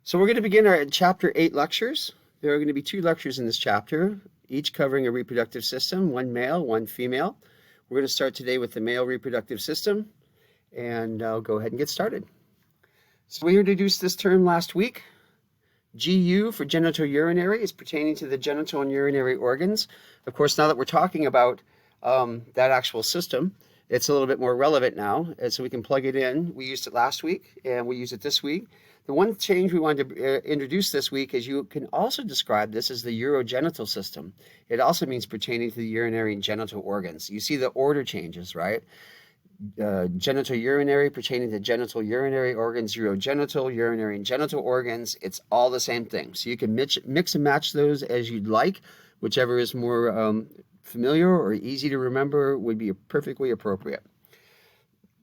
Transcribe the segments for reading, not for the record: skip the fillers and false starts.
So we're going to begin our Chapter 8 lectures. There are going to be 2 lectures in this chapter, each covering a reproductive system, one male, one female. We're going to start today with the male reproductive system, and I'll go ahead and get started. So we introduced this term last week. GU for genitourinary is pertaining to the genital and urinary organs. Of course, now that we're talking about that actual system, it's a little bit more relevant now, and so we can plug it in. We used it last week, and we use it this week. The one change we wanted to introduce this week is you can also describe this as the urogenital system. It also means pertaining to the urinary and genital organs. You see the order changes, right? Genital urinary pertaining to genital urinary organs, urogenital, urinary and genital organs. It's all the same thing. So you can mix and match those as you'd like. Whichever is more familiar or easy to remember would be perfectly appropriate.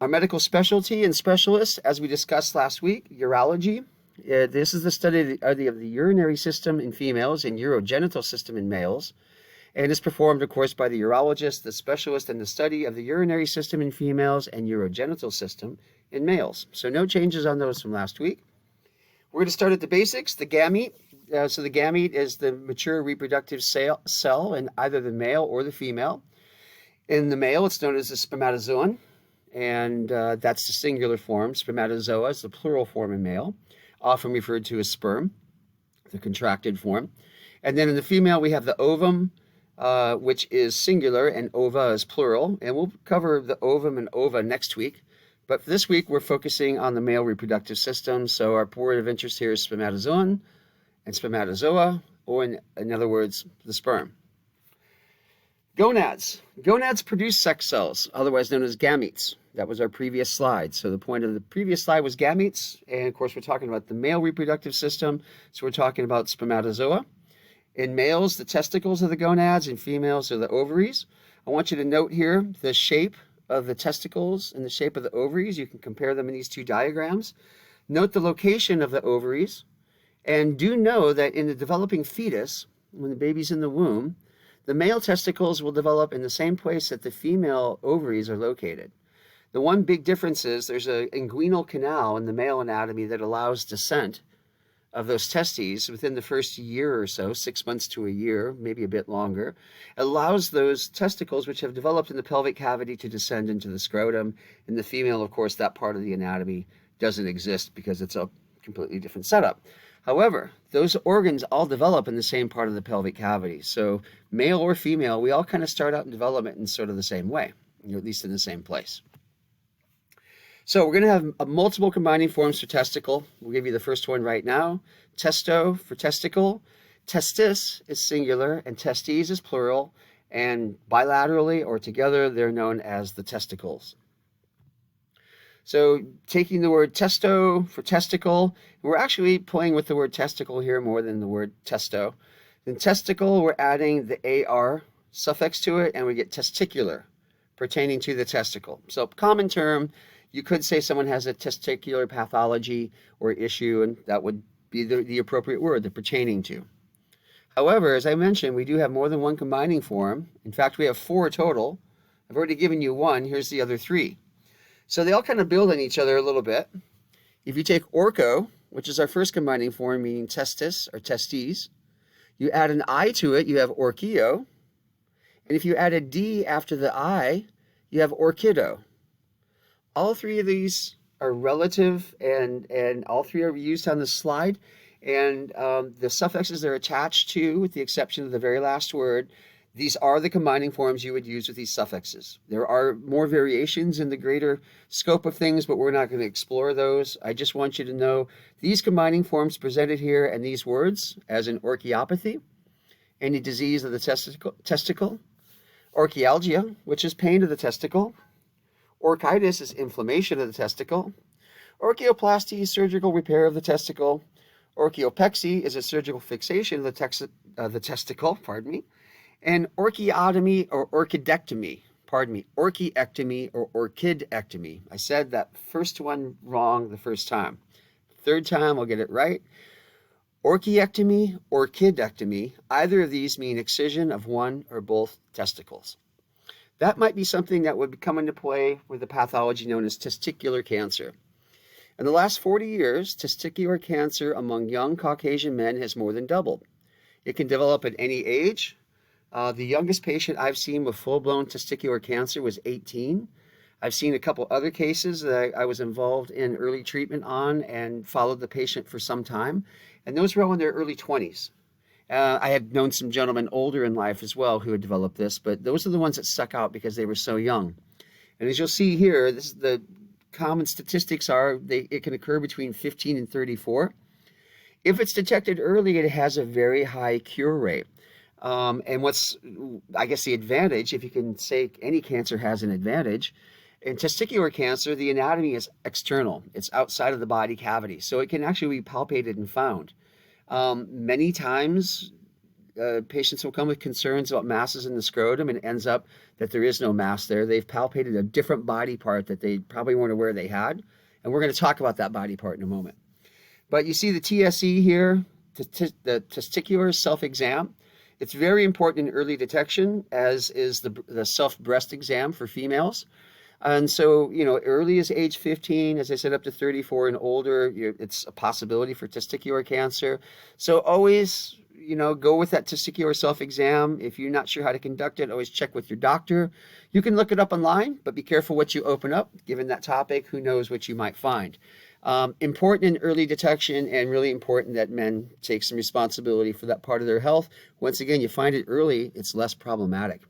Our medical specialty and specialists, as we discussed last week, urology. This is the study of the urinary system in females and urogenital system in males. And is performed, of course, by the urologist, the specialist in the study of the urinary system in females and urogenital system in males. So no changes on those from last week. We're going to start at the basics, the gamete. So the gamete is the mature reproductive cell in either the male or the female. In the male, it's known as the spermatozoon, and that's the singular form. Spermatozoa is the plural form in male, often referred to as sperm, the contracted form. And then in the female, we have the ovum, which is singular, and ova is plural. And we'll cover the ovum and ova next week. But for this week, we're focusing on the male reproductive system. So our word of interest here is spermatozoon and spermatozoa, or in other words, the sperm. Gonads. Gonads produce sex cells, otherwise known as gametes. That was our previous slide. So the point of the previous slide was gametes. And of course, we're talking about the male reproductive system. So we're talking about spermatozoa. In males, the testicles are the gonads. In females are the ovaries. I want you to note here the shape of the testicles and the shape of the ovaries. You can compare them in these 2 diagrams. Note the location of the ovaries. And do know that in the developing fetus, when the baby's in the womb, the male testicles will develop in the same place that the female ovaries are located. The one big difference is there's an inguinal canal in the male anatomy that allows descent of those testes within the first year or so, 6 months to a year, maybe a bit longer. It allows those testicles, which have developed in the pelvic cavity, to descend into the scrotum. In the female, of course, that part of the anatomy doesn't exist because it's a completely different setup. However, those organs all develop in the same part of the pelvic cavity. So male or female, we all kind of start out in development in sort of the same way, at least in the same place. So we're going to have multiple combining forms for testicle. We'll give you the first one right now. Testo for testicle. Testis is singular and testes is plural. And bilaterally or together, they're known as the testicles. So taking the word testo for testicle, we're actually playing with the word testicle here more than the word testo. In testicle, we're adding the AR suffix to it, and we get testicular, pertaining to the testicle. So common term, you could say someone has a testicular pathology or issue, and that would be the appropriate word, the pertaining to. However, as I mentioned, we do have more than one combining form. In fact, we have 4 total. I've already given you 1. Here's the other 3. So they all kind of build on each other a little bit. If you take orco, which is our first combining form, meaning testis or testes, you add an I to it, you have orchio. And if you add a D after the I, you have orchido. All 3 of these are relative, and all 3 are used on the slide. And the suffixes they're attached to, with the exception of the very last word, these are the combining forms you would use with these suffixes. There are more variations in the greater scope of things, but we're not going to explore those. I just want you to know these combining forms presented here and these words, as in orchiopathy, any disease of the testicle, orchialgia, which is pain of the testicle, orchitis is inflammation of the testicle, orchioplasty is surgical repair of the testicle, orchiopexy is a surgical fixation of the testicle, and orchiotomy or orchidectomy, orchiectomy or orchidectomy. I said that first one wrong the first time. Third time, I'll get it right. Orchiectomy, orchidectomy, either of these mean excision of one or both testicles. That might be something that would come into play with the pathology known as testicular cancer. In the last 40 years, testicular cancer among young Caucasian men has more than doubled. It can develop at any age. The youngest patient I've seen with full-blown testicular cancer was 18. I've seen a couple other cases that I was involved in early treatment on and followed the patient for some time, and those were all in their early 20s. I had known some gentlemen older in life as well who had developed this, but those are the ones that stuck out because they were so young. And as you'll see here, this is the common statistics are it can occur between 15 and 34. If it's detected early, it has a very high cure rate. And what's, I guess, the advantage, if you can say any cancer has an advantage, in testicular cancer, the anatomy is external. It's outside of the body cavity, so it can actually be palpated and found. Many times, patients will come with concerns about masses in the scrotum, and it ends up that there is no mass there. They've palpated a different body part that they probably weren't aware they had, and we're going to talk about that body part in a moment. But you see the TSE here, the testicular self-exam. It's very important in early detection, as is the self-breast exam for females. And so, you know, early as age 15, as I said, up to 34 and older, it's a possibility for testicular cancer. So always, you know, go with that testicular self-exam. If you're not sure how to conduct it, always check with your doctor. You can look it up online, but be careful what you open up. Given that topic, who knows what you might find. Important in early detection, and really important that men take some responsibility for that part of their health. Once again, you find it early, it's less problematic.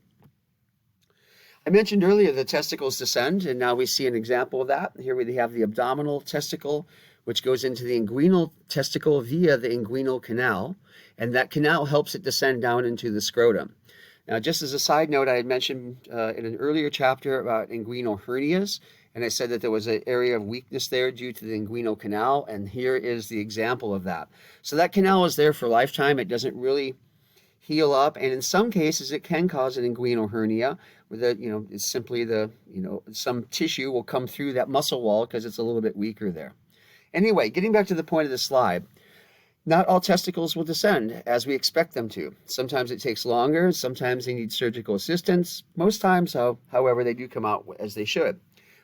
I mentioned earlier the testicles descend, and now we see an example of that. Here we have the abdominal testicle, which goes into the inguinal testicle via the inguinal canal, and that canal helps it descend down into the scrotum. Now, just as a side note, I had mentioned in an earlier chapter about inguinal hernias, and I said that there was an area of weakness there due to the inguinal canal, and here is the example of that. So that canal is there for a lifetime. It doesn't really heal up, and in some cases it can cause an inguinal hernia, where it's simply some tissue will come through that muscle wall because it's a little bit weaker there. Anyway, getting back to the point of the slide, not all testicles will descend as we expect them to. Sometimes it takes longer, sometimes they need surgical assistance. Most times, however, they do come out as they should.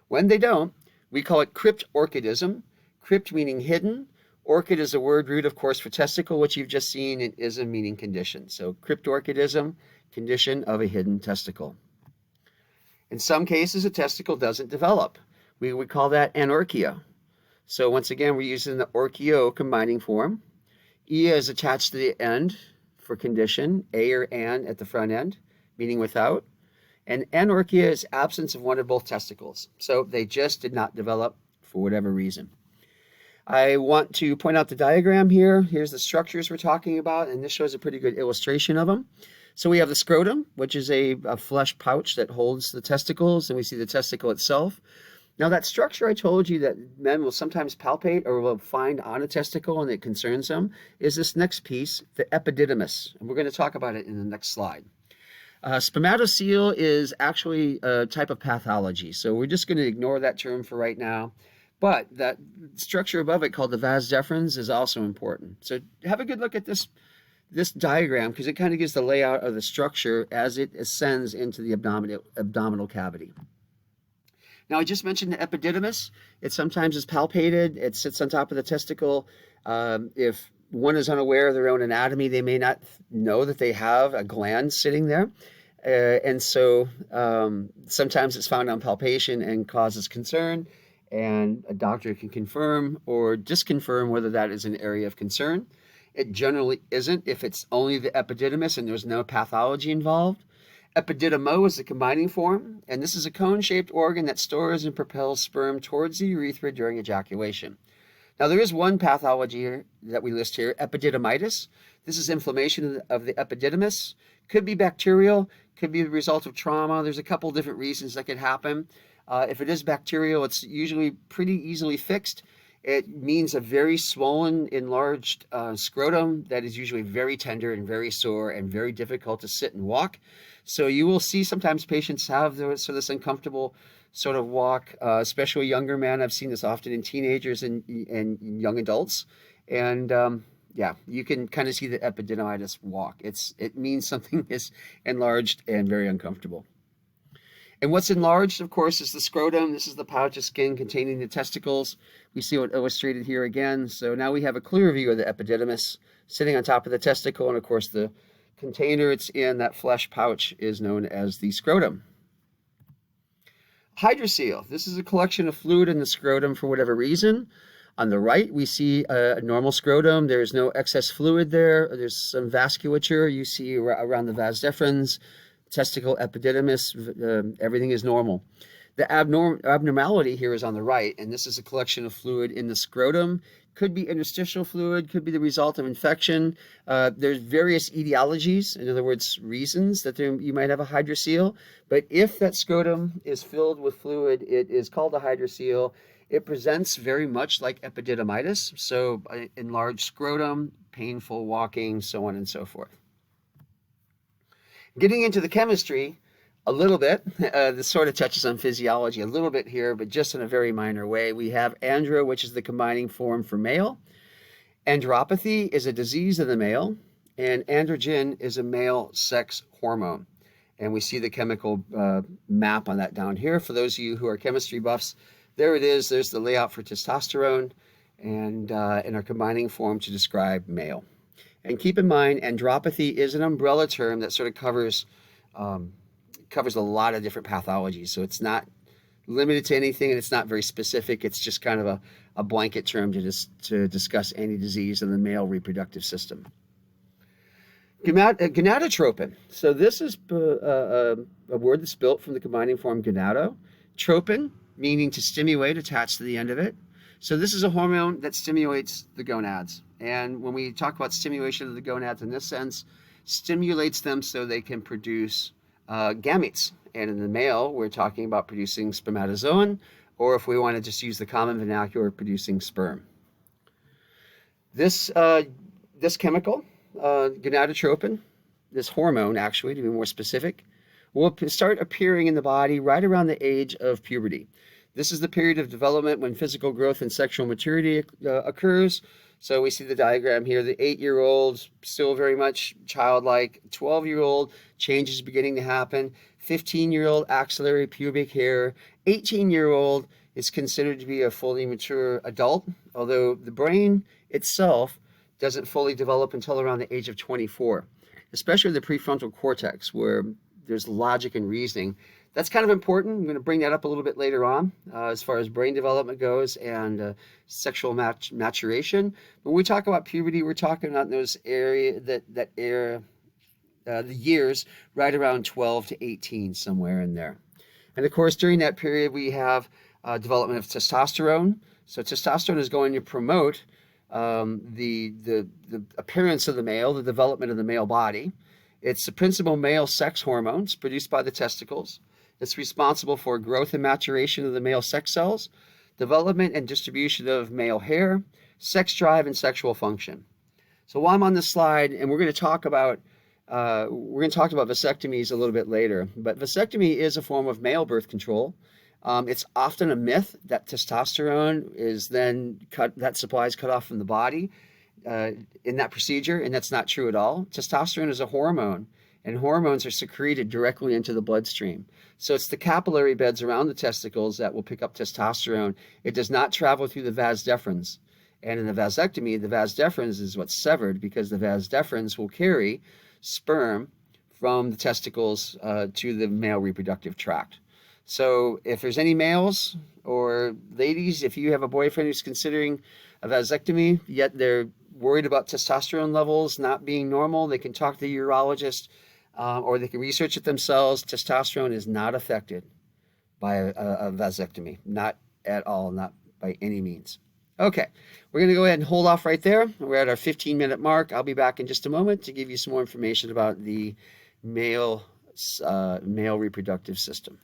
When they don't, we call it cryptorchidism. Crypt meaning hidden. Orchid is a word root, of course, for testicle, which you've just seen, and ism meaning condition. So cryptorchidism, condition of a hidden testicle. In some cases, a testicle doesn't develop. We would call that anorchia. So once again, we're using the orchio combining form. Ia is attached to the end for condition, a or an at the front end, meaning without. And anorchia is absence of one or both testicles. So they just did not develop for whatever reason. I want to point out the diagram here. Here's the structures we're talking about, and this shows a pretty good illustration of them. So we have the scrotum, which is a flesh pouch that holds the testicles, and we see the testicle itself. Now that structure I told you that men will sometimes palpate or will find on a testicle and it concerns them is this next piece, the epididymis. And we're going to talk about it in the next slide. Spermatocele is actually a type of pathology, so we're just going to ignore that term for right now. But that structure above it called the vas deferens is also important. So have a good look at this diagram because it kind of gives the layout of the structure as it ascends into the abdominal cavity. Now, I just mentioned the epididymis. It sometimes is palpated. It sits on top of the testicle. If one is unaware of their own anatomy, they may not know that they have a gland sitting there. And so sometimes it's found on palpation and causes concern. And a doctor can confirm or disconfirm whether that is an area of concern. It generally isn't if it's only the epididymis and there's no pathology involved. Epididymo is the combining form, and this is a cone-shaped organ that stores and propels sperm towards the urethra during ejaculation. Now, there is one pathology here that we list here, epididymitis. This is inflammation of the epididymis. Could be bacterial, could be the result of trauma. There's a couple different reasons that could happen. If it is bacterial, it's usually pretty easily fixed. It means a very swollen, enlarged scrotum that is usually very tender and very sore and very difficult to sit and walk. So you will see sometimes patients have this uncomfortable sort of walk, especially younger men. I've seen this often in teenagers and young adults. And yeah, you can kind of see the epididymitis walk. It means something is enlarged and very uncomfortable. And what's enlarged, of course, is the scrotum. This is the pouch of skin containing the testicles. We see it illustrated here again. So now we have a clear view of the epididymis sitting on top of the testicle. And of course, the container it's in, that flesh pouch, is known as the scrotum. Hydrocele. This is a collection of fluid in the scrotum for whatever reason. On the right, we see a normal scrotum. There's no excess fluid there. There's some vasculature you see around the vas deferens, testicle epididymis. Everything is normal. The abnormality here is on the right, and this is a collection of fluid in the scrotum. Could be interstitial fluid, could be the result of infection. There's various etiologies, in other words, reasons that you might have a hydrocele. But if that scrotum is filled with fluid, it is called a hydrocele. It presents very much like epididymitis, so enlarged scrotum, painful walking, so on and so forth. Getting into the chemistry a little bit, this sort of touches on physiology a little bit here, but just in a very minor way. We have andro, which is the combining form for male. Andropathy is a disease of the male, and androgen is a male sex hormone. And we see the chemical map on that down here. For those of you who are chemistry buffs, there it is. There's the layout for testosterone and in our combining form to describe male. And keep in mind, andropathy is an umbrella term that sort of covers a lot of different pathologies. So it's not limited to anything, and it's not very specific. It's just kind of a blanket term to discuss any disease in the male reproductive system. Gonadotropin. So this is a word that's built from the combining form gonado. Tropin, meaning to stimulate, attached to the end of it. So this is a hormone that stimulates the gonads. And when we talk about stimulation of the gonads in this sense, stimulates them so they can produce gametes. And in the male, we're talking about producing spermatozoon, or if we want to just use the common vernacular, producing sperm. This chemical, gonadotropin, this hormone actually, to be more specific, will start appearing in the body right around the age of puberty. This is the period of development when physical growth and sexual maturity occurs. So we see the diagram here, the 8-year-old, still very much childlike. 12-year-old, changes beginning to happen. 15-year-old, axillary pubic hair. 18-year-old is considered to be a fully mature adult, although the brain itself doesn't fully develop until around the age of 24, especially the prefrontal cortex, where there's logic and reasoning. That's kind of important. I'm going to bring that up a little bit later on as far as brain development goes and sexual maturation. When we talk about puberty, we're talking about those the years right around 12 to 18, somewhere in there. And of course, during that period, we have development of testosterone. So testosterone is going to promote the appearance of the male, the development of the male body. It's the principal male sex hormones produced by the testicles. It's responsible for growth and maturation of the male sex cells, development and distribution of male hair, sex drive, and sexual function. So while I'm on this slide, and we're going to talk about vasectomies a little bit later, but vasectomy is a form of male birth control. It's often a myth that testosterone is then that supply is cut off from the body in that procedure, and that's not true at all. Testosterone is a hormone, and hormones are secreted directly into the bloodstream. So it's the capillary beds around the testicles that will pick up testosterone. It does not travel through the vas deferens. And in the vasectomy, the vas deferens is what's severed because the vas deferens will carry sperm from the testicles to the male reproductive tract. So if there's any males or ladies, if you have a boyfriend who's considering a vasectomy, yet they're worried about testosterone levels not being normal, they can talk to the urologist or they can research it themselves. Testosterone is not affected by a vasectomy, not at all, not by any means. Okay, we're going to go ahead and hold off right there. We're at our 15-minute mark. I'll be back in just a moment to give you some more information about the male reproductive system.